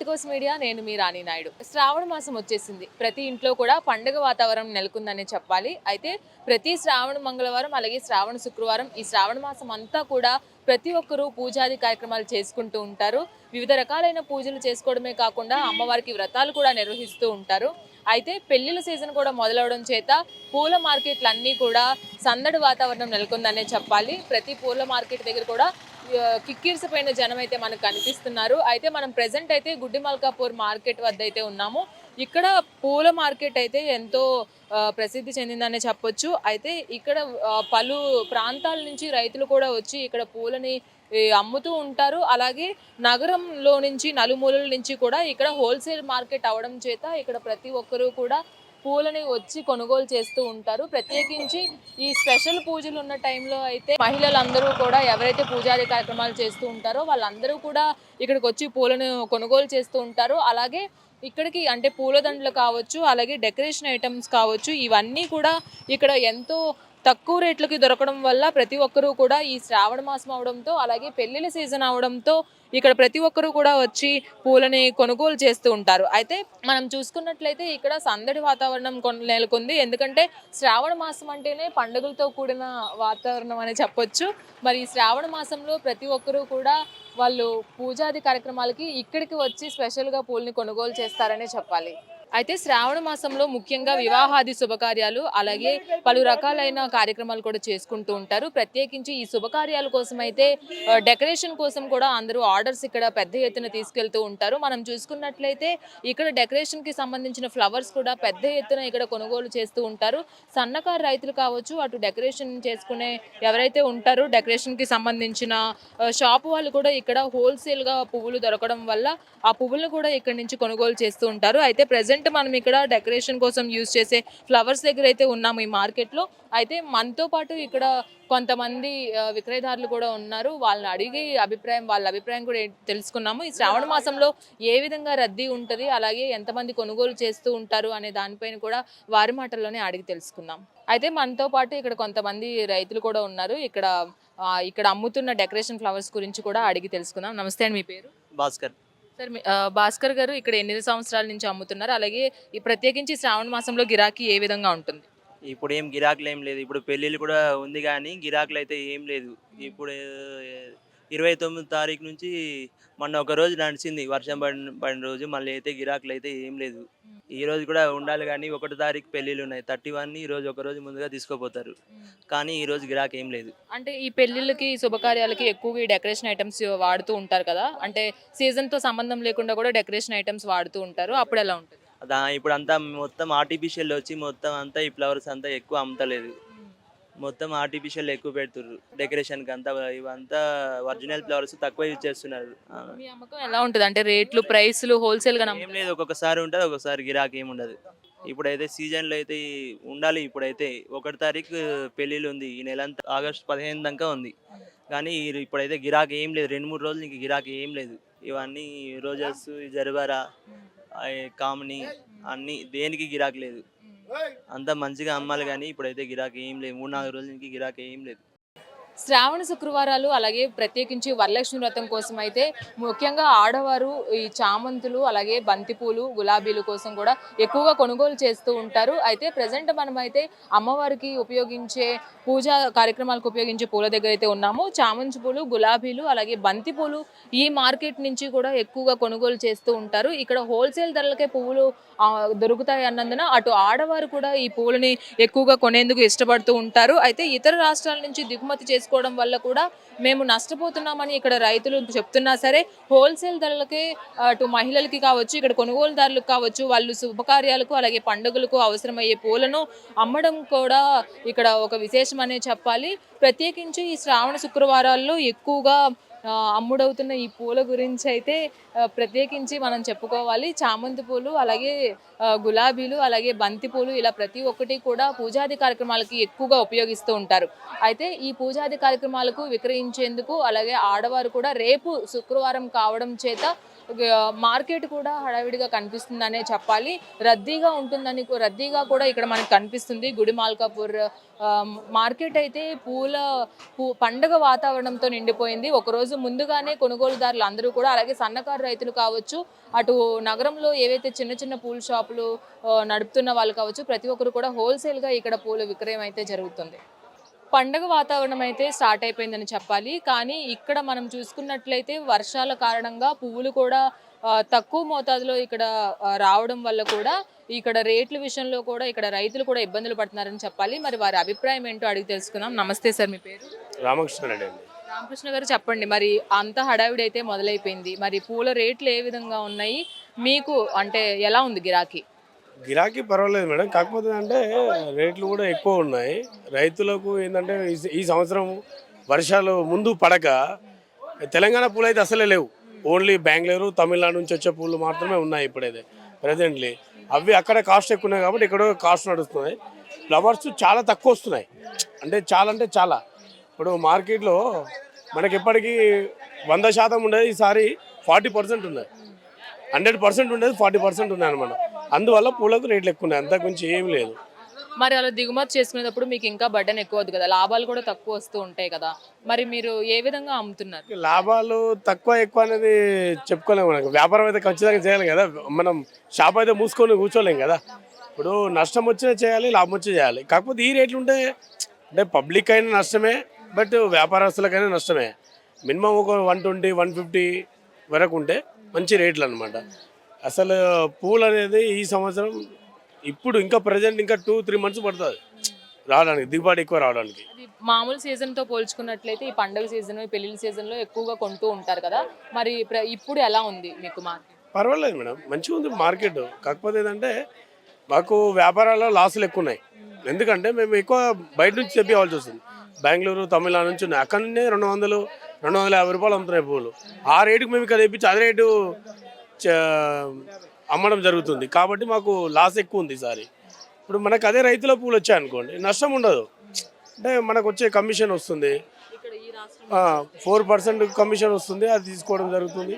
అమరకోశ్ media నేను మీ రాణి నాయుడు. శ్రావణ మాసం వచ్చేసింది. ప్రతి ఇంట్లో కూడా పండుగ వాతావరణం నెలకొందనే చెప్పాలి. అయితే ప్రతి శ్రావణ మంగళవారం అలాగే శ్రావణ శుక్రవారం ఈ శ్రావణ మాసం అంతా కూడా ప్రతి ఒక్కరూ పూజాది కార్యక్రమాలు చేసుకుంటూ ఉంటారు. వివిధ రకాలైన పూజలు చేసుకోవడమే కాకుండా అమ్మవారికి వ్రతాలు కూడా నిర్వహిస్తూ ఉంటారు. అయితే పెళ్లిళ్ళ సీజన్ కూడా మొదలవడం చేత పూల మార్కెట్లు అన్నీ కూడా సందడి వాతావరణం నెలకొందనే చెప్పాలి. ప్రతి పూల మార్కెట్ దగ్గర కూడా కిక్కిరిసిపోయిన జనం అయితే మనకు కనిపిస్తున్నారు. అయితే మనం ప్రెసెంట్ అయితే గుడ్డి మల్కాపూర్ మార్కెట్ వద్ద అయితే ఉన్నాము. ఇక్కడ పూల మార్కెట్ అయితే ఎంతో ప్రసిద్ధి చెందిందనే చెప్పొచ్చు. అయితే ఇక్కడ పలు ప్రాంతాల నుంచి రైతులు కూడా వచ్చి ఇక్కడ పూలని అమ్ముతూ ఉంటారు. అలాగే నగరంలో నుంచి నలుమూలల నుంచి కూడా ఇక్కడ హోల్సేల్ మార్కెట్ అవడం చేత ఇక్కడ ప్రతి ఒక్కరూ కూడా పూలని వచ్చి కొనుగోలు చేస్తూ ఉంటారు. ప్రత్యేకించి ఈ స్పెషల్ పూజలు ఉన్న టైంలో అయితే మహిళలందరూ కూడా ఎవరైతే పూజాది కార్యక్రమాలు చేస్తూ ఉంటారో వాళ్ళందరూ కూడా ఇక్కడికి వచ్చి పూలను కొనుగోలు చేస్తూ ఉంటారు. అలాగే ఇక్కడికి అంటే పూలదండలు కావచ్చు, అలాగే డెకరేషన్ ఐటమ్స్ కావచ్చు, ఇవన్నీ కూడా ఇక్కడ ఎంతో తక్కువ రేట్లకి దొరకడం వల్ల ప్రతి ఒక్కరూ కూడా ఈ శ్రావణ మాసం అవడంతో అలాగే పెళ్లిళ్ళ సీజన్ అవడంతో ఇక్కడ ప్రతి ఒక్కరూ కూడా వచ్చి పూలని కొనుగోలు చేస్తూ ఉంటారు. అయితే మనం చూసుకున్నట్లయితే ఇక్కడ సందడి వాతావరణం నెలకొంది. ఎందుకంటే శ్రావణ మాసం అంటేనే పండుగలతో కూడిన వాతావరణం అని చెప్పొచ్చు. మరి ఈ శ్రావణ మాసంలో ప్రతి ఒక్కరూ కూడా వాళ్ళు పూజాది కార్యక్రమాలకి ఇక్కడికి వచ్చి స్పెషల్గా పూలని కొనుగోలు చేస్తారనే చెప్పాలి. అయితే శ్రావణ మాసంలో ముఖ్యంగా వివాహాది శుభకార్యాలు అలాగే పలు రకాలైన కార్యక్రమాలు కూడా చేసుకుంటూ ఉంటారు. ప్రత్యేకించి ఈ శుభకార్యాల కోసం అయితే డెకరేషన్ కోసం కూడా అందరూ ఆర్డర్స్ ఇక్కడ పెద్ద ఎత్తున తీసుకెళ్తూ ఉంటారు. మనం చూసుకున్నట్లయితే ఇక్కడ డెకరేషన్కి సంబంధించిన ఫ్లవర్స్ కూడా పెద్ద ఎత్తున ఇక్కడ కొనుగోలు చేస్తూ ఉంటారు. సన్నకారు రైతులు కావచ్చు, అటు డెకరేషన్ చేసుకునే ఎవరైతే ఉంటారో డెకరేషన్కి సంబంధించిన షాపు వాళ్ళు కూడా ఇక్కడ హోల్సేల్గా పువ్వులు దొరకడం వల్ల ఆ పువ్వులను కూడా ఇక్కడ నుంచి కొనుగోలు చేస్తూ ఉంటారు. అయితే ప్రెసెంట్ మనం ఇక్కడ డెకరేషన్ కోసం యూజ్ చేసే ఫ్లవర్స్ దగ్గర అయితే ఉన్నాము ఈ మార్కెట్లో. అయితే మనతో పాటు ఇక్కడ కొంతమంది విక్రయదారులు కూడా ఉన్నారు. వాళ్ళని అడిగి వాళ్ళ అభిప్రాయం కూడా తెలుసుకున్నాము. ఈ శ్రావణ మాసంలో ఏ విధంగా రద్దీ ఉంటుంది, అలాగే ఎంతమంది కొనుగోలు చేస్తూ ఉంటారు అనే దానిపైన కూడా వారి మాటల్లోనే అడిగి తెలుసుకుందాం. అయితే మనతో పాటు ఇక్కడ కొంతమంది రైతులు కూడా ఉన్నారు. ఇక్కడ అమ్ముతున్న డెకరేషన్ ఫ్లవర్స్ గురించి కూడా అడిగి తెలుసుకుందాం. నమస్తే అండి, మీ పేరు? భాస్కర్. సార్, భాస్కర్ గారు ఇక్కడ ఎన్ని సంవత్సరాల నుంచి అమ్ముతున్నారు? అలాగే ఈ ప్రత్యేకించి శ్రావణ మాసంలో గిరాకీ ఏ విధంగా ఉంటుంది? ఇప్పుడు ఏం గిరాకులు ఏం లేదు. ఇప్పుడు పెళ్ళిళ్ళు కూడా ఉంది కానీ గిరాకులు అయితే ఏం లేదు. ఇప్పుడు 29 తారీఖు నుంచి మొన్న ఒక రోజు నడిచింది వర్షం పడిన రోజు. మళ్ళీ అయితే గిరాకులు అయితే ఏం లేదు. ఈ రోజు కూడా ఉండాలి కానీ 1 తారీఖు పెళ్ళిళ్ళు ఉన్నాయి. 31 ఈ రోజు ఒక రోజు ముందుగా తీసుకోపోతారు. కానీ ఈ రోజు గిరాకీ ఏం లేదు. అంటే ఈ పెళ్ళిళ్ళకి శుభకార్యాలకి ఎక్కువగా ఈ డెకరేషన్ ఐటమ్స్ వాడుతూ ఉంటారు కదా, అంటే సీజన్తో సంబంధం లేకుండా కూడా డెకరేషన్ ఐటమ్స్ వాడుతూ ఉంటారు. అప్పుడు ఎలా ఉంటుంది? ఇప్పుడు అంతా మొత్తం ఆర్టిఫిషియల్ వచ్చి మొత్తం అంతా ఈ ఫ్లవర్స్ అంతా ఎక్కువ అమ్ముతలేదు. మొత్తం ఆర్టిఫిషియల్ ఎక్కువ పెడుతుర్రు డెకరేషన్కి అంతా. ఇవంతా ఒరిజినల్ ఫ్లవర్స్ తక్కువ యూజ్ చేస్తున్నారు. మీ అమ్మకం ఎలా ఉంటుంది? అంటే రేట్లు ప్రైస్లు హోల్సేల్గా ఏం లేదు, ఒక్కొక్కసారి ఉంటుంది, ఒక్కొక్కసారి గిరాకీ ఏమి ఉండదు. ఇప్పుడైతే సీజన్లో అయితే ఉండాలి. ఇప్పుడైతే 1 తారీఖు పెళ్ళిళ్ళు ఉంది. ఈ నెల అంతా ఆగస్టు 15 దాకా ఉంది. కానీ ఇప్పుడైతే గిరాకీ ఏం లేదు. 2-3 రోజులు ఇంక గిరాకీ ఏం లేదు. ఇవన్నీ రోజెస్, జర్బరా, కామిని అన్నీ దేనికి గిరాకీ లేదు. అంతా మంచిగా అమ్మాలి కానీ ఇప్పుడైతే గిరాకీ ఏం లేదు. 3-4 రోజుల నుంచి గిరాకీ ఏం లేదు. శ్రావణ శుక్రవారాలు అలాగే ప్రత్యేకించి వరలక్ష్మి వ్రతం కోసం అయితే ముఖ్యంగా ఆడవారు ఈ చామంతులు అలాగే బంతిపూలు గులాబీలు కోసం కూడా ఎక్కువగా కొనుగోలు చేస్తూ ఉంటారు. అయితే ప్రజెంట్ మనమైతే అమ్మవారికి ఉపయోగించే పూజా కార్యక్రమాలకు ఉపయోగించే పూల దగ్గర అయితే ఉన్నాము. చామంతి పూలు, గులాబీలు అలాగే బంతిపూలు ఈ మార్కెట్ నుంచి కూడా ఎక్కువగా కొనుగోలు చేస్తూ ఉంటారు. ఇక్కడ హోల్సేల్ ధరలకే పువ్వులు దొరుకుతాయి అన్నందున అటు ఆడవారు కూడా ఈ పువ్వులని ఎక్కువగా కొనేందుకు ఇష్టపడుతూ ఉంటారు. అయితే ఇతర రాష్ట్రాల నుంచి దిగుమతి చేసుకోవడం వల్ల కూడా మేము నష్టపోతున్నామని ఇక్కడ రైతులు చెప్తున్నా సరే హోల్సేల్ ధరలకే అటు మహిళలకి కావచ్చు, ఇక్కడ కొనుగోలుదారులకు కావచ్చు, వాళ్ళు శుభకార్యాలకు అలాగే పండుగలకు అవసరమయ్యే పూలను అమ్మడం కూడా ఇక్కడ ఒక విశేషం అనే చెప్పాలి. ప్రత్యేకించి ఈ శ్రావణ శుక్రవారాల్లో ఎక్కువగా అమ్ముడవుతున్న ఈ పూల గురించి అయితే ప్రత్యేకించి మనం చెప్పుకోవాలి. చామంతి పూలు అలాగే గులాబీలు అలాగే బంతి పూలు ఇలా ప్రతి ఒక్కటి కూడా పూజాది కార్యక్రమాలకి ఎక్కువగా ఉపయోగిస్తూ ఉంటారు. అయితే ఈ పూజాది కార్యక్రమాలకు విక్రయించేందుకు అలాగే ఆడవారు కూడా రేపు శుక్రవారం కావడం చేత మార్కెట్ కూడా హడావిడిగా కనిపిస్తుందనే చెప్పాలి. రద్దీగా కూడా ఇక్కడ మనకు కనిపిస్తుంది. గుడి మాల్కాపూర్ మార్కెట్ అయితే పండగ వాతావరణంతో నిండిపోయింది. ఒకరోజు ముందుగానే కొనుగోలుదారులు అందరూ కూడా, అలాగే సన్నకారు రైతులు కావచ్చు, అటు నగరంలో ఏవైతే చిన్న చిన్న పూల షాపులు నడుపుతున్న వాళ్ళు కావచ్చు, ప్రతి ఒక్కరు కూడా హోల్సేల్గా ఇక్కడ పూల విక్రయం అయితే జరుగుతుంది. పండగ వాతావరణం అయితే స్టార్ట్ అయిపోయిందని చెప్పాలి. కానీ ఇక్కడ మనం చూసుకున్నట్లయితే వర్షాల కారణంగా పువ్వులు కూడా తక్కువ మోతాదులో ఇక్కడ రావడం వల్ల కూడా ఇక్కడ రేట్ల విషయంలో కూడా ఇక్కడ రైతులు కూడా ఇబ్బందులు పడుతున్నారని చెప్పాలి. మరి వారి అభిప్రాయం ఏంటో అడిగి తెలుసుకుందాం. నమస్తే సార్, మీ పేరు? రామకృష్ణ రెడ్డి అండి. రామకృష్ణ గారు, చెప్పండి. మరి అంత హడావిడి అయితే మొదలైపోయింది. మరి పూల రేట్లు ఏ విధంగా ఉన్నాయి? మీకు అంటే ఎలా ఉంది గిరాకీ? గిరాకీ పర్వాలేదు మేడం, కాకపోతే అంటే రేట్లు కూడా ఎక్కువ ఉన్నాయి. రైతులకు ఏంటంటే ఈ సంవత్సరం వర్షాలు ముందు పడక తెలంగాణ పూలు అయితే అసలే లేవు. ఓన్లీ బెంగళూరు, తమిళనాడు నుంచి వచ్చే పూలు మాత్రమే ఉన్నాయి ఇప్పుడైతే ప్రజెంట్లీ. అవి అక్కడ కాస్ట్ ఎక్కువ ఉన్నాయి కాబట్టి ఇక్కడ కాస్ట్ నడుస్తున్నాయి. ఫ్లవర్స్ చాలా తక్కువ వస్తున్నాయి, అంటే చాలా. ఇప్పుడు మార్కెట్లో మనకి ఎప్పటికీ 100% ఉండేది, ఈసారి 40% ఉన్నాయి. 100% ఉండేది 40% ఉన్నాయి అనమాట. అందువల్ల పూలకు రేట్లు ఎక్కువ ఉన్నాయి, అంతకు మించి ఏం లేదు. మరి అలా దిగుమతి చేసుకునేటప్పుడు మీకు ఇంకా బర్డెన్ ఎక్కువ అవుతుంది కదా, లాభాలు కూడా తక్కువ వస్తూ ఉంటాయి కదా, మరి మీరు ఏ విధంగా అమ్ముతున్నారు? లాభాలు తక్కువ ఎక్కువ అనేది చెప్పుకోలేము. మనకు వ్యాపారం అయితే ఖచ్చితంగా చేయాలి కదా. మనం షాప్ అయితే మూసుకొని కూర్చోలేం కదా. ఇప్పుడు నష్టం వచ్చినా చేయాలి, లాభం వచ్చి చేయాలి. కాకపోతే ఈ రేట్లు ఉంటే అంటే పబ్లిక్ అయినా నష్టమే, బట్ వ్యాపారస్తులకైనా నష్టమే. మినిమం ఒక 120, 150 వరకు ఉంటే మంచి రేట్లు అనమాట. అసలు పూలు అనేది ఈ సంవత్సరం ఇప్పుడు ఇంకా ప్రజెంట్ ఇంకా 2-3 months పడుతుంది రావడానికి, దిగుబడి ఎక్కువ రావడానికి. మామూలు సీజన్తో పోల్చుకున్నట్లయితే ఈ పండుగ సీజన్, పెళ్లిళ్ళ సీజన్లో ఎక్కువగా కొంటూ ఉంటారు కదా, మరి ఇప్పుడు ఎలా ఉంది మీకు మార్కెట్? పర్వాలేదు మేడం, మంచిగా ఉంది మార్కెట్. కాకపోతే ఏంటంటే మాకు వ్యాపారాల్లో లాసులు ఎక్కువ ఉన్నాయి. ఎందుకంటే మేము ఎక్కువ బయట నుంచి తెప్పివాల్సి వస్తుంది. బెంగళూరు, తమిళనాడు నుంచి ఉన్నాయి. అక్కడ నుండి 200-250 రూపాయలు అమ్ముతున్నాయి పూలు. ఆ రేటుకి మేము ఇక్కడ తెప్పించి అదే రేటు అమ్మడం జరుగుతుంది. కాబట్టి మాకు లాస్ ఎక్కువ ఉంది ఈసారి. ఇప్పుడు మనకు అదే రైతుల పూలు వచ్చాయనుకోండి, నష్టం ఉండదు. అంటే మనకు వచ్చే కమిషన్ వస్తుంది, 4% కమిషన్ వస్తుంది, అది తీసుకోవడం జరుగుతుంది.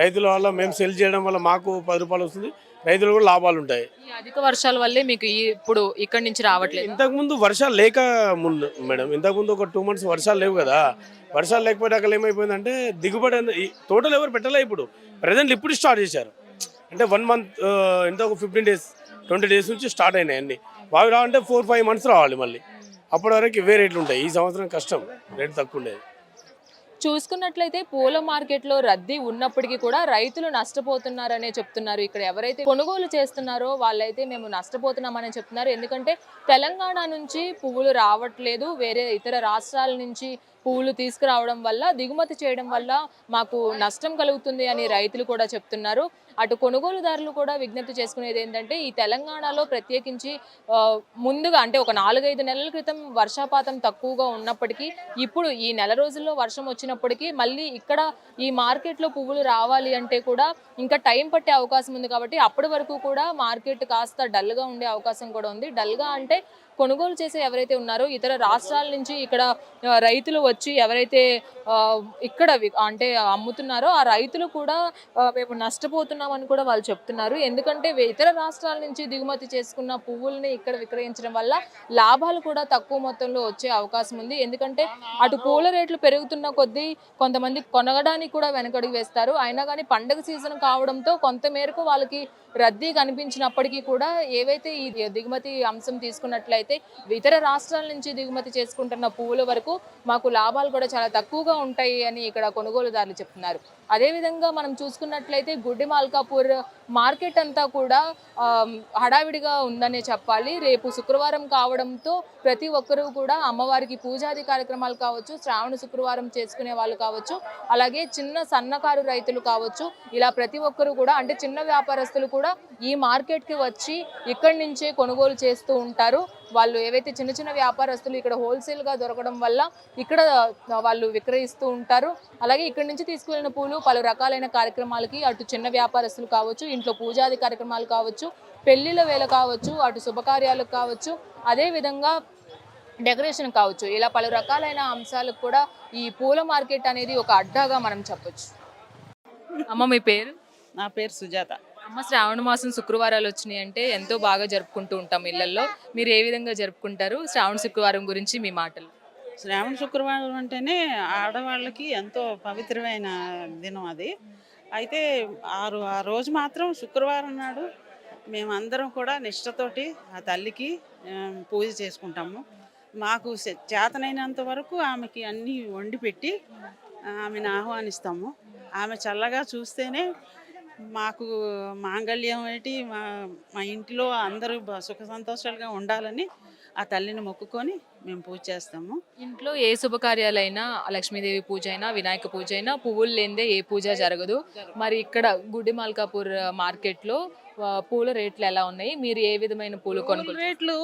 రైతుల వల్ల మేము సెల్ చేయడం వల్ల మాకు 10 రూపాయలు వస్తుంది, రైతులు కూడా లాభాలు ఉంటాయి. ఈ అధిక వర్షాల వల్లే మీకు ఇప్పుడు ఇక్కడి నుంచి రావట్లేదు. ఇంతకుముందు వర్షాలు లేక ముందు మేడం, ఇంతకుముందు ఒక 2 months వర్షాలు లేవు కదా. వర్షాలు లేకపోతే అక్కడ ఏమైపోయిందంటే దిగుబడి తోటలు ఎవరు పెట్టలే. ఇప్పుడు ప్రజెంట్ ఇప్పుడు స్టార్ట్ చేశారు. అంటే 1 month ఎంత ఒక 15 days 20 days నుంచి స్టార్ట్ అయినాయి అన్ని. బాగా రావాలంటే 4-5 months రావాలి మళ్ళీ. అప్పటి వరకు ఇవే రేట్లు ఉంటాయి. ఈ సంవత్సరం కష్టం, రేటు తక్కువ ఉండేది. చూసుకున్నట్లయితే పూల మార్కెట్లో రద్దీ ఉన్నప్పటికీ కూడా రైతులు నష్టపోతున్నారనే చెప్తున్నారు. ఇక్కడ ఎవరైతే కొనుగోలు చేస్తున్నారో వాళ్ళైతే మేము నష్టపోతున్నామని చెప్తున్నారు. ఎందుకంటే తెలంగాణ నుంచి పువ్వులు రావట్లేదు, వేరే ఇతర రాష్ట్రాల నుంచి పువ్వులు తీసుకురావడం వల్ల, దిగుమతి చేయడం వల్ల మాకు నష్టం కలుగుతుంది అని రైతులు కూడా చెప్తున్నారు. అటు కొనుగోలుదారులు కూడా విజ్ఞప్తి చేసుకునేది ఏంటంటే, ఈ తెలంగాణలో ప్రత్యేకించి ముందుగా అంటే ఒక 4-5 నెలల క్రితం వర్షపాతం తక్కువగా ఉన్నప్పటికీ, ఇప్పుడు ఈ నెల రోజుల్లో వర్షం వచ్చినప్పటికీ మళ్ళీ ఇక్కడ ఈ మార్కెట్లో పువ్వులు రావాలి అంటే కూడా ఇంకా టైం పట్టే అవకాశం ఉంది. కాబట్టి అప్పటి వరకు కూడా మార్కెట్ కాస్త డల్గా ఉండే అవకాశం కూడా ఉంది. డల్గా అంటే కొనుగోలు చేసే ఎవరైతే ఉన్నారో ఇతర రాష్ట్రాల నుంచి ఇక్కడ రైతులు వచ్చి ఎవరైతే ఇక్కడ అంటే అమ్ముతున్నారో ఆ రైతులు కూడా మేము నష్టపోతున్నామని కూడా వాళ్ళు చెప్తున్నారు. ఎందుకంటే ఇతర రాష్ట్రాల నుంచి దిగుమతి చేసుకున్న పువ్వుల్ని ఇక్కడ విక్రయించడం వల్ల లాభాలు కూడా తక్కువ మొత్తంలో వచ్చే అవకాశం ఉంది. ఎందుకంటే అటు పూల రేట్లు పెరుగుతున్న కొద్దీ కొంతమంది కొనగడానికి కూడా వెనకడుగు వేస్తారు. అయినా కానీ పండగ సీజన్ కావడంతో కొంతమేరకు వాళ్ళకి రద్దీ కనిపించినప్పటికీ కూడా ఏవైతే ఈ దిగుమతి అంశం తీసుకున్నట్లయితే ఇతర రాష్ట్రాల నుంచి దిగుమతి చేసుకుంటున్న పువ్వుల వరకు మాకు లాభాలు కూడా చాలా తక్కువగా ఉంటాయి అని ఇక్కడ కొనుగోలుదారులు చెప్తున్నారు. అదేవిధంగా మనం చూసుకున్నట్లయితే గుడ్డి మాల్కాపూర్ మార్కెట్ అంతా కూడా హడావిడిగా ఉందనే చెప్పాలి. రేపు శుక్రవారం కావడంతో ప్రతి ఒక్కరూ కూడా అమ్మవారికి పూజాది కార్యక్రమాలు కావచ్చు, శ్రావణ శుక్రవారం చేసుకునే వాళ్ళు కావచ్చు, అలాగే చిన్న సన్నకారు రైతులు కావచ్చు, ఇలా ప్రతి ఒక్కరూ కూడా అంటే చిన్న వ్యాపారస్తులు కూడా ఈ మార్కెట్కి వచ్చి ఇక్కడి నుంచే కొనుగోలు చేస్తూ ఉంటారు. వాళ్ళు ఏవైతే చిన్న చిన్న వ్యాపారస్తులు ఇక్కడ హోల్సేల్గా దొరకడం వల్ల ఇక్కడ వాళ్ళు విక్రయిస్తూ ఉంటారు. అలాగే ఇక్కడి నుంచి తీసుకువెళ్ళిన పూలు పలు రకాలైన కార్యక్రమాలకి, అటు చిన్న వ్యాపారస్తులు కావచ్చు, ఇంట్లో పూజాది కార్యక్రమాలు కావచ్చు, పెళ్లిళ్ళ వేళ కావచ్చు, అటు శుభకార్యాలకు కావచ్చు, అదేవిధంగా డెకరేషన్ కావచ్చు, ఇలా పలు రకాలైన అంశాలకు కూడా ఈ పూల మార్కెట్ అనేది ఒక అడ్డాగా మనం చెప్పొచ్చు. అమ్మ, మీ పేరు? నా పేరు సుజాత. అమ్మ, శ్రావణ మాసం శుక్రవారాలు వచ్చినాయి అంటే ఎంతో బాగా జరుపుకుంటూ ఉంటాం ఇళ్లలో. మీరు ఏ విధంగా జరుపుకుంటారు? శ్రావణ శుక్రవారం గురించి మీ మాటలు. శ్రావణ శుక్రవారం అంటేనే ఆడవాళ్ళకి ఎంతో పవిత్రమైన దినం అది. అయితే ఆ రోజు మాత్రం శుక్రవారం నాడు మేమందరం కూడా నిష్ఠతోటి ఆ తల్లికి పూజ చేసుకుంటాము. మాకు చేతనైనంత వరకు ఆమెకి అన్నీ వండి పెట్టి ఆమెను ఆహ్వానిస్తాము. ఆమె చల్లగా చూస్తేనే మాకు మాంగళ్యం ఏంటి, మా ఇంటిలో అందరూ సుఖ సంతోషాలుగా ఉండాలని ఆ తల్లిని మొక్కుకొని మేము పూజ చేస్తాము. ఇంట్లో ఏ శుభకార్యాలైనా, లక్ష్మీదేవి పూజ అయినా, వినాయక పూజ అయినా పువ్వులు లేనిదే ఏ పూజ జరగదు. మరి ఇక్కడ గుడి మల్కాపూర్ మార్కెట్లో పూల రేట్లు ఎలా ఉన్నాయి? మీరు ఏ విధమైన పూలు పూల కొనుగోలు? రేట్లు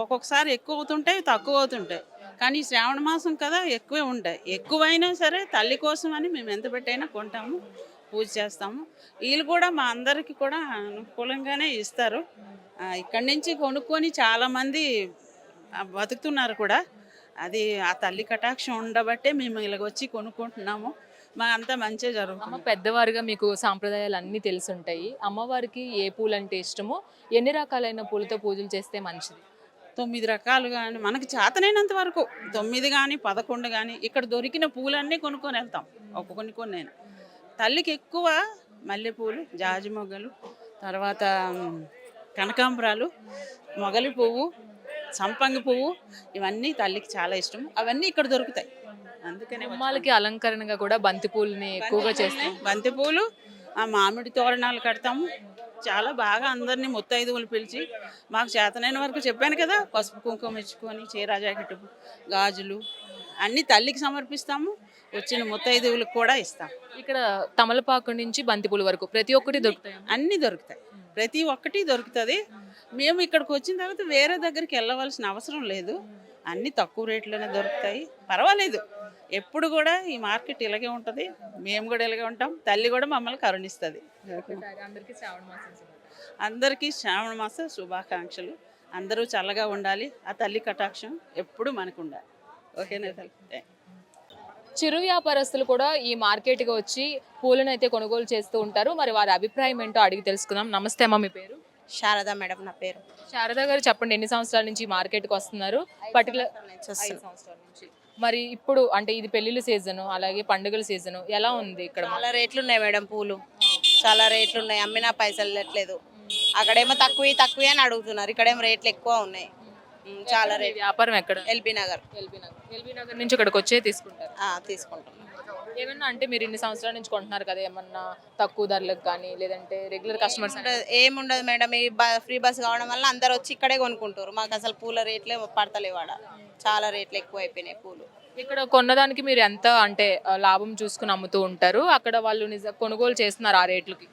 ఒక్కొక్కసారి ఎక్కువ అవుతుంటాయి, తక్కువ అవుతుంటాయి. కానీ ఈ శ్రావణ మాసం కదా ఎక్కువే ఉంటాయి. ఎక్కువైనా సరే తల్లి కోసం అని మేము ఎంత పెట్టైనా కొంటాము, పూజ చేస్తాము. వీళ్ళు కూడా మా అందరికీ కూడా అనుకూలంగానే ఇస్తారు. ఇక్కడి నుంచి కొనుక్కొని చాలామంది బతుకుతున్నారు కూడా. అది ఆ తల్లి కటాక్షం ఉండబట్టే మేము ఇలాగ వచ్చి కొనుక్కుంటున్నాము. మా అంతా మంచిగా అమ్మ, జరుగుతుంది. పెద్దవారుగా మీకు సాంప్రదాయాలు అన్నీ తెలుసుంటాయి. అమ్మవారికి ఏ పూలు అంటే ఇష్టమో, ఎన్ని రకాలైన పూలతో పూజలు చేస్తే మంచిది? 9 రకాలు కానీ మనకి చేతనైనంత వరకు 9 కానీ 11 కానీ ఇక్కడ దొరికిన పూలన్నీ కొనుక్కొని వెళ్తాం. కొన్ని నేను తల్లికి ఎక్కువ మల్లెపూలు, జాజి మొగ్గలు, తర్వాత కనకాంబరాలు, మొగలి పువ్వు, సంపంగి పువ్వు, ఇవన్నీ తల్లికి చాలా ఇష్టం. అవన్నీ ఇక్కడ దొరుకుతాయి. అందుకనే గుమ్మాలకి అలంకరణగా కూడా బంతి పూలని ఎక్కువగా చేస్తాం. బంతిపూలు, ఆ మామిడి తోరణాలు కడతాము. చాలా బాగా అందరినీ ముత్తైదువులు పిలిచి మాకు చేతనైన వరకు చెప్పాను కదా, పసుపు కుంకుమ ఇచ్చుకొని చీర జాకెట్, గాజులు అన్నీ తల్లికి సమర్పిస్తాము. వచ్చిన ముత్తైదువులకు కూడా ఇస్తాం. ఇక్కడ తమలపాకు నుంచి బంతిపూల వరకు ప్రతి ఒక్కటి దొరుకుతాయి. అన్నీ దొరుకుతాయి, ప్రతి ఒక్కటి దొరుకుతుంది. మేము ఇక్కడికి వచ్చిన తర్వాత వేరే దగ్గరికి వెళ్ళవలసిన అవసరం లేదు. అన్నీ తక్కువ రేట్లోనే దొరుకుతాయి. పర్వాలేదు, ఎప్పుడు కూడా ఈ మార్కెట్ ఇలాగే ఉంటుంది. మేము కూడా ఇలాగే ఉంటాం. తల్లి కూడా మమ్మల్ని కరుణిస్తుంది. అందరికీ శ్రావణ మాస శుభాకాంక్షలు. అందరూ చల్లగా ఉండాలి. ఆ తల్లి కటాక్షం ఎప్పుడు మనకు ఉండాలి. ఓకేనా తల్లి? చిరు వ్యాపారస్తులు కూడా ఈ మార్కెట్కి వచ్చి పూలను అయితే కొనుగోలు చేస్తూ ఉంటారు. మరి వారి అభిప్రాయం ఏంటో అడిగి తెలుసుకుందాం. నమస్తే అమ్మ, మీ పేరు? శారద మేడం నా పేరు. శారదా గారు, చెప్పండి, ఎన్ని సంవత్సరాల నుంచి మార్కెట్కి వస్తున్నారు? పర్టికులర్ 5 సంవత్సరాల నుంచి. మరి ఇప్పుడు అంటే ఇది పెళ్లిళ్ళ సీజను, అలాగే పండుగల సీజను, ఎలా ఉంది ఇక్కడ? చాలా రేట్లు ఉన్నాయి మేడం, పూలు చాలా రేట్లు ఉన్నాయి. అమ్మినా పైసలు వెళ్ళట్లేదు. అక్కడేమో తక్కువ అని అడుగుతున్నారు, ఇక్కడేమో రేట్లు ఎక్కువ ఉన్నాయి. చాలా రేట్. వ్యాపారం ఎక్కడ? ఎల్బీ నగర్. ఎల్బీ నగర్ నుంచి ఇక్కడికి వచ్చే తీసుకుంటారు? తీసుకుంటున్నాం. ఏమన్నా అంటే మీరు ఇన్ని సంవత్సరాల నుంచి కొంటున్నారు కదా, ఏమన్నా తక్కువ ధరలకు కానీ లేదంటే రెగ్యులర్ కస్టమర్స్? ఏముండదు మేడం, ఈ ఫ్రీ బస్ కావడం వల్ల అందరు వచ్చి ఇక్కడే కొనుక్కుంటారు. మాకు అసలు పూల రేట్లే పడతలేవు. ఆడ చాలా రేట్లు ఎక్కువ అయిపోయినాయి పూలు. ఇక్కడ కొన్నదానికి మీరు ఎంత అంటే లాభం చూసుకుని అమ్ముతూ ఉంటారు? అక్కడ వాళ్ళు కొనుగోలు చేస్తున్నారు ఆ రేట్లకి?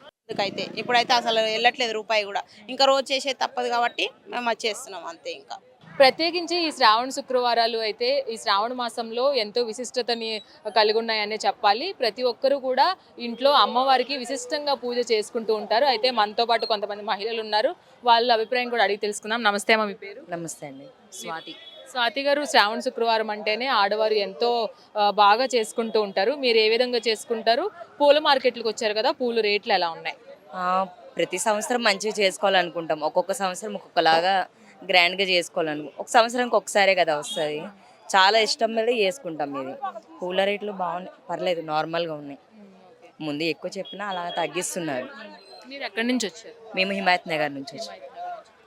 అయితే ఇప్పుడైతే అసలు వెళ్ళట్లేదు రూపాయి కూడా. ఇంకా రోజు చేసేది తప్పదు కాబట్టి మేము వచ్చేస్తున్నాం అంతే. ఇంకా ప్రత్యేకించి ఈ శ్రావణ శుక్రవారాలు అయితే ఈ శ్రావణ మాసంలో ఎంతో విశిష్టతని కలిగి ఉన్నాయనే చెప్పాలి. ప్రతి ఒక్కరూ కూడా ఇంట్లో అమ్మవారికి విశిష్టంగా పూజ చేసుకుంటూ ఉంటారు. అయితే మనతో పాటు కొంతమంది మహిళలు ఉన్నారు, వాళ్ళ అభిప్రాయం కూడా అడిగి తెలుసుకుందాం. నమస్తే అమ్మ, మీ పేరు? నమస్తే అండి, స్వాతి. స్వాతి గారు, శ్రావణ శుక్రవారం అంటేనే ఆడవారు ఎంతో బాగా చేసుకుంటూ ఉంటారు. మీరు ఏ విధంగా చేసుకుంటారు? పూల మార్కెట్లకు వచ్చారు కదా, పూల రేట్లు ఎలా ఉన్నాయి? ప్రతి సంవత్సరం మంచిగా చేసుకోవాలనుకుంటాం. ఒక్కొక్క సంవత్సరం ఒక్కొక్కలాగా గ్రాండ్గా ఒక సంవత్సరానికి ఒకసారే కదా వస్తుంది. చాలా ఇష్టం మీద చేసుకుంటాం. ఇది పూల రేట్లు బాగున్నాయి, పర్లేదు, నార్మల్గా ఉన్నాయి. ముందు ఎక్కువ చెప్పినా అలా తగ్గిస్తున్నారు. మీరు ఎక్కడి నుంచి వచ్చారు? మేము హిమాయత్ నగర్ నుంచి వచ్చాం.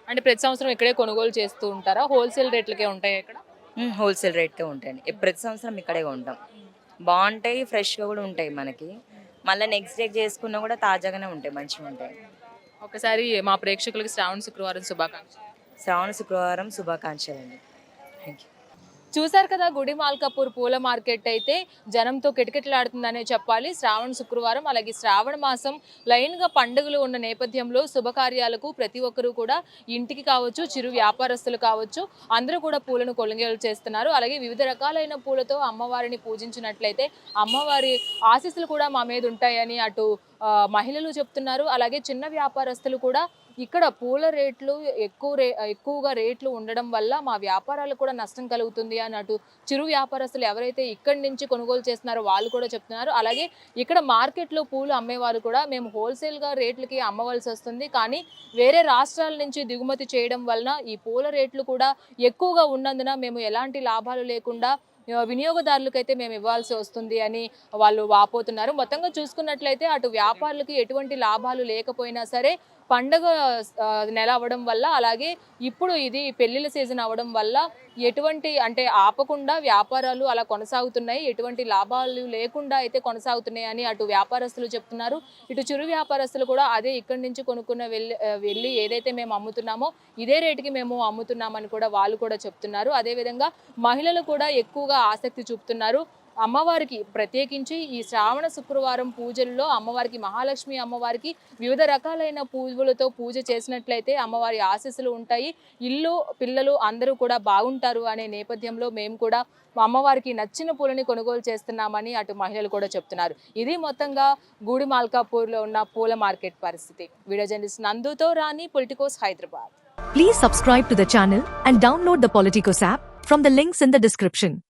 అంటే ప్రతి సంవత్సరం ఇక్కడే కొనుగోలు చేస్తూ ఉంటారా? హోల్సేల్ రేట్లకే ఉంటాయి ఇక్కడ? హోల్సేల్ రేట్కే ఉంటాయండి. ప్రతి సంవత్సరం ఇక్కడే ఉంటాం. బాగుంటాయి, ఫ్రెష్గా కూడా ఉంటాయి మనకి. మళ్ళీ నెక్స్ట్ డే చేసుకున్నా కూడా తాజాగానే ఉంటాయి, మంచిగా ఉంటాయి. ఒకసారి మా ప్రేక్షకులకి శ్రావణ శుక్రవారం శుభాకాంక్షలు. శ్రావణ శుక్రవారం శుభాకాంక్షలు అండి. Thank you. చూసారు కదా, గుడి మాల్కాపూర్ పూల మార్కెట్ అయితే జనంతో కిటకిటలాడుతుందనే చెప్పాలి. శ్రావణ శుక్రవారం అలాగే శ్రావణ మాసం లైన్గా పండుగలు ఉన్న నేపథ్యంలో శుభకార్యాలకు ప్రతి ఒక్కరూ కూడా ఇంటికి కావచ్చు, చిరు వ్యాపారస్తులు కావచ్చు, అందరూ కూడా పూలను కొనుగోలు చేస్తున్నారు. అలాగే వివిధ రకాలైన పూలతో అమ్మవారిని పూజించినట్లయితే అమ్మవారి ఆశీస్సులు కూడా మా మీద ఉంటాయని అటు మహిళలు చెప్తున్నారు. అలాగే చిన్న వ్యాపారస్తులు కూడా ఇక్కడ పూల రేట్లు ఎక్కువగా రేట్లు ఉండడం వల్ల మా వ్యాపారాలకు కూడా నష్టం కలుగుతుంది అని అటు చిరు వ్యాపారస్తులు ఎవరైతే ఇక్కడి నుంచి కొనుగోలు చేస్తున్నారో వాళ్ళు కూడా చెప్తున్నారు. అలాగే ఇక్కడ మార్కెట్లో పూలు అమ్మేవారు కూడా మేము హోల్సేల్గా రేట్లకి అమ్మవలసి వస్తుంది, కానీ వేరే రాష్ట్రాల నుంచి దిగుమతి చేయడం వలన ఈ పూల రేట్లు కూడా ఎక్కువగా ఉన్నందున మేము ఎలాంటి లాభాలు లేకుండా వినియోగదారులకైతే మేము ఇవ్వాల్సి వస్తుంది అని వాళ్ళు వాపోతున్నారు. మొత్తంగా చూసుకున్నట్లయితే అటు వ్యాపారులకి ఎటువంటి లాభాలు లేకపోయినా సరే పండగ నెల అవ్వడం వల్ల, అలాగే ఇప్పుడు ఇది పెళ్లిళ్ళ సీజన్ అవ్వడం వల్ల ఎటువంటి అంటే ఆపకుండా వ్యాపారాలు అలా కొనసాగుతున్నాయి, ఎటువంటి లాభాలు లేకుండా అయితే కొనసాగుతున్నాయి అని అటు వ్యాపారస్తులు చెప్తున్నారు. ఇటు చిరు వ్యాపారస్తులు కూడా అదే ఇక్కడి నుంచి కొనుక్కున్న వెళ్ళి ఏదైతే మేము అమ్ముతున్నామో ఇదే రేటుకి మేము అమ్ముతున్నామని కూడా వాళ్ళు కూడా చెప్తున్నారు. అదేవిధంగా మహిళలు కూడా ఎక్కువగా ఆసక్తి చూపుతున్నారు. అమ్మవారికి ప్రత్యేకించి ఈ శ్రావణ శుక్రవారం పూజల్లో అమ్మవారికి, మహాలక్ష్మి అమ్మవారికి వివిధ రకాలైన పూజలతో పూజ చేసినట్లయితే అమ్మవారి ఆశీస్సులు ఉంటాయి, ఇల్లు పిల్లలు అందరూ కూడా బాగుంటారు అనే నేపథ్యంలో మేము కూడా అమ్మవారికి నచ్చిన పూలని కొనుగోలు చేస్తున్నామని అటు మహిళలు కూడా చెప్తున్నారు. ఇది మొత్తంగా గూడి మాల్కాపూర్లో ఉన్న పూల మార్కెట్ పరిస్థితి. వీడియో జర్నలిస్ట్ నందుతో Rani, Politicos, Hyderabad. Please subscribe to the channel and download the Politicos app from the links in the description.